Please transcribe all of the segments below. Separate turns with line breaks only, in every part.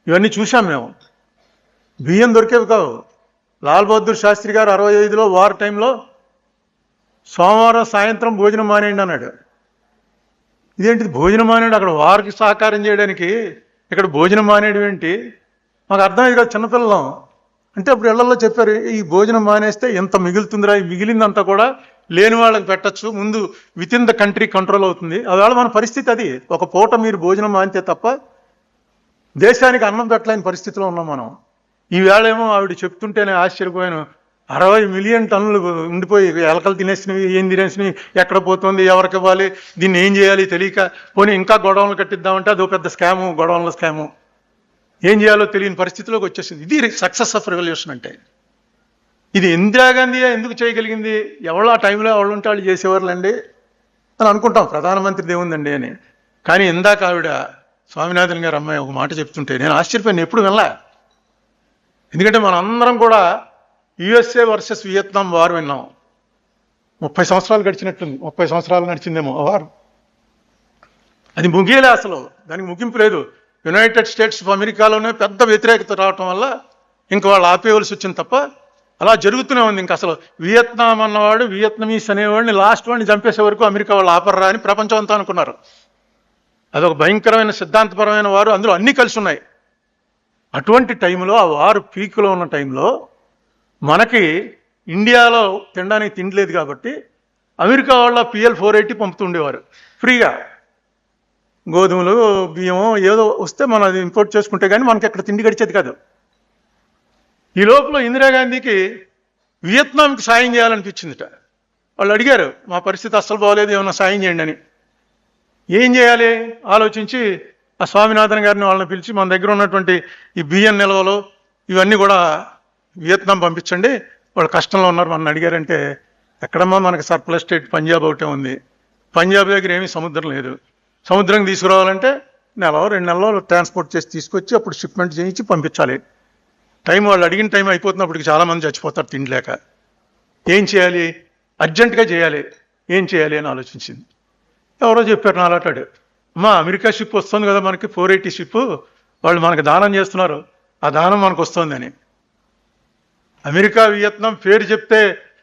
ఇవన్నీ చూసాం మేము. బియ్యం దొరికేవి కావు. లాల్ బహదూర్ శాస్త్రి గారు 65లో వార్ టైంలో సోమవారం సాయంత్రం భోజనం మానేయండి అన్నాడు. ఇదేంటిది భోజనం మానేడు? అక్కడ వారికి సహకారం చేయడానికి ఇక్కడ భోజనం మానేయడం ఏంటి? మాకు అర్థమైంది కదా, చిన్నపిల్లలం. అంటే అప్పుడు ఇళ్లలో చెప్పారు, ఈ భోజనం మానేస్తే ఎంత మిగులుతుందిరా, ఈ మిగిలిందంతా కూడా లేని వాళ్ళకి పెట్టచ్చు, ముందు with in the country control అవుతుంది. అవేళ మన పరిస్థితి అది. ఒక పూట మీరు భోజనం మానితే తప్ప దేశానికి అన్నం పెట్టలేని పరిస్థితిలో ఉన్నాం మనం. ఈవేళ ఏమో ఆవిడ చెప్తుంటేనే ఆశ్చర్యపోయాను. 60 మిలియన్ టన్నులు ఉండిపోయి ఎలకలు తినేసినవి, ఏం తినేసినవి, ఎక్కడ పోతుంది, ఎవరికి ఇవ్వాలి, దీన్ని ఏం చేయాలి తెలియక, పోనీ ఇంకా గొడవలు కట్టిద్దామంటే అదో పెద్ద స్కాము, గొడవల స్కాము. ఏం చేయాలో తెలియని పరిస్థితిలోకి వచ్చేసింది. ఇది సక్సెస్ ఆఫ్ రెవల్యూషన్ అంటే. ఇది ఇందిరాగాంధీ ఎందుకు చేయగలిగింది? ఎవరు ఆ టైంలో ఎవరు ఉంటే వాళ్ళు చేసేవారులేండి అని అనుకుంటాం, ప్రధానమంత్రిది ఏముందండి అని. కానీ ఇందాక ఆవిడ స్వామినాథన్ గారు అమ్మాయి ఒక మాట చెప్తుంటే నేను ఆశ్చర్యపోయాను. ఎప్పుడు వినలే. ఎందుకంటే మనందరం కూడా యుఎస్ఏ వర్సెస్ వియత్నాం వార్ విన్నాం. 30 సంవత్సరాలు గడిచినట్టుంది, 30 సంవత్సరాలు నడిచిందేమో వారు. అది ముగియలే, అసలు దానికి ముగింపు లేదు. యునైటెడ్ స్టేట్స్ ఆఫ్ అమెరికాలోనే పెద్ద వ్యతిరేకత రావటం వల్ల ఇంకా వాళ్ళు ఆపేయవలసి వచ్చింది తప్ప అలా జరుగుతూనే ఉంది. ఇంకా అసలు వియత్నాం అన్నవాడు, వియత్నమీస్ అనేవాడిని లాస్ట్ వాడిని చంపేసే వరకు అమెరికా వాళ్ళు ఆపర్రా అని ప్రపంచం అంతా అనుకున్నారు. అదొక భయంకరమైన సిద్ధాంతపరమైన వారు, అందులో అన్నీ కలిసి ఉన్నాయి. అటువంటి టైంలో, ఆ వారు పీక్లో ఉన్న టైంలో మనకి ఇండియాలో తినడానికి తిండిలేదు కాబట్టి అమెరికా వాళ్ళ PL-480 పంపుతుండేవారు ఫ్రీగా. గోధుమలు, బియ్యం ఏదో వస్తే మనం అది ఇంపోర్ట్ చేసుకుంటే కానీ మనకి అక్కడ తిండి గడిచేది కాదు. ఈ లోపల ఇందిరాగాంధీకి వియత్నాంకి సాయం చేయాలనిపించిందిట. వాళ్ళు అడిగారు, మా పరిస్థితి అస్సలు బాగోలేదు, ఏమన్నా సాయం చేయండి అని. ఏం చేయాలి ఆలోచించి ఆ స్వామినాథన్ గారిని వాళ్ళని పిలిచి, మన దగ్గర ఉన్నటువంటి ఈ బియ్యం నిల్వలు ఇవన్నీ కూడా వియత్నాం పంపించండి, వాళ్ళు కష్టంలో ఉన్నారు మన అడిగారంటే, ఎక్కడమ్మా మనకి సర్ప్లస్ స్టేట్ పంజాబ్ ఒకటే ఉంది. పంజాబ్ దగ్గర ఏమీ సముద్రం లేదు. సముద్రం తీసుకురావాలంటే 1-2 నెలలు ట్రాన్స్పోర్ట్ చేసి తీసుకొచ్చి అప్పుడు షిప్మెంట్ చేయించి పంపించాలి. టైం వాళ్ళు అడిగిన టైం అయిపోతున్నప్పటికి చాలామంది చచ్చిపోతారు తిండి లేక. ఏం చేయాలి? అర్జెంటుగా చేయాలి. ఏం చేయాలి అని ఆలోచించింది. ఎవరో చెప్పారు నాలాటాడు, అమ్మా అమెరికా షిప్ వస్తుంది కదా మనకి, 480 షిప్, వాళ్ళు మనకు దానం చేస్తున్నారు, ఆ దానం మనకు వస్తుందని. అమెరికా వియత్నాం పేరు చెప్తే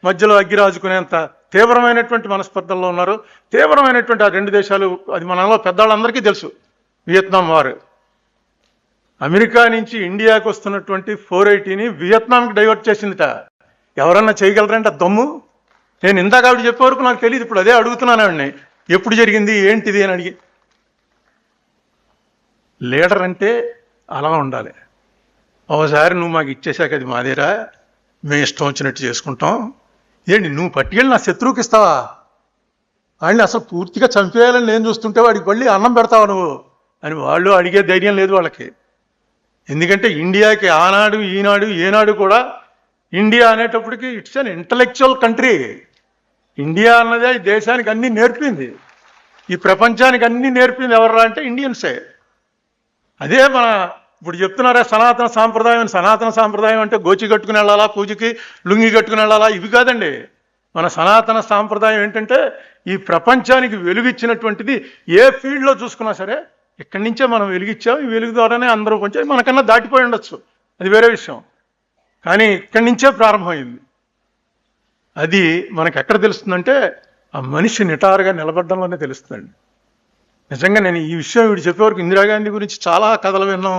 మధ్యలో అగ్గి రాజుకునేంత తీవ్రమైనటువంటి మనస్పర్ధల్లో ఉన్నారు. తీవ్రమైనటువంటి ఆ రెండు దేశాలు, అది మనలో పెద్దవాళ్ళందరికీ తెలుసు. వియత్నాం వారు అమెరికా నుంచి ఇండియాకి వస్తున్నటువంటి 480ని వియత్నాంకి డైవర్ట్ చేసిందిట. ఎవరన్నా చేయగలరంటే ఆ దమ్ము? నేను ఇందాక ఆవిడ చెప్పే వరకు నాకు తెలియదు, ఇప్పుడు అదే అడుగుతున్నాను ఆవిడని, ఎప్పుడు జరిగింది ఏంటిది అని అడిగి. లీడర్ అంటే అలా ఉండాలి. ఒకసారి నువ్వు మాకు ఇచ్చేసాక అది మాదేరా, మేము ఇష్టం వచ్చినట్టు చేసుకుంటాం, ఏంటి నువ్వు పట్టుకెళ్ళి నా శత్రువుకి ఇస్తావా? వాడిని అసలు పూర్తిగా చంపేయాలని నేను చూస్తుంటే వాడికి మళ్ళీ అన్నం పెడతావా నువ్వు అని వాళ్ళు అడిగే ధైర్యం లేదు వాళ్ళకి. ఎందుకంటే ఇండియాకి ఆనాడు ఈనాడు ఏనాడు కూడా ఇండియా అనేటప్పటికి it's an intellectual country. India అన్నదే ఈ దేశానికి అన్నీ నేర్పింది, ఈ ప్రపంచానికి అన్నీ నేర్పింది ఎవర్రా అంటే ఇండియన్సే. అదే మన ఇప్పుడు చెప్తున్నారా సనాతన సాంప్రదాయం. సనాతన సాంప్రదాయం అంటే గోచి కట్టుకుని వెళ్ళాలా, పూజకి లుంగి కట్టుకుని వెళ్ళాలా, ఇవి కాదండి. మన సనాతన సాంప్రదాయం ఏంటంటే ఈ ప్రపంచానికి వెలుగిచ్చినటువంటిది. ఏ ఫీల్డ్లో చూసుకున్నా సరే ఇక్కడి నుంచే మనం వెలుగిచ్చాం, ఈ వెలుగు ద్వారానే అందరూ కొంచెం మనకన్నా దాటిపోయి ఉండొచ్చు, అది వేరే విషయం, కానీ ఇక్కడి నుంచే ప్రారంభమైంది. అది మనకు ఎక్కడ తెలుస్తుందంటే ఆ మనిషి నిటారుగా నిలబడడంలోనే తెలుస్తుందండి. నిజంగా నేను ఈ విషయం వీడు చెప్పేవరకు ఇందిరాగాంధీ గురించి చాలా కథలు విన్నాం,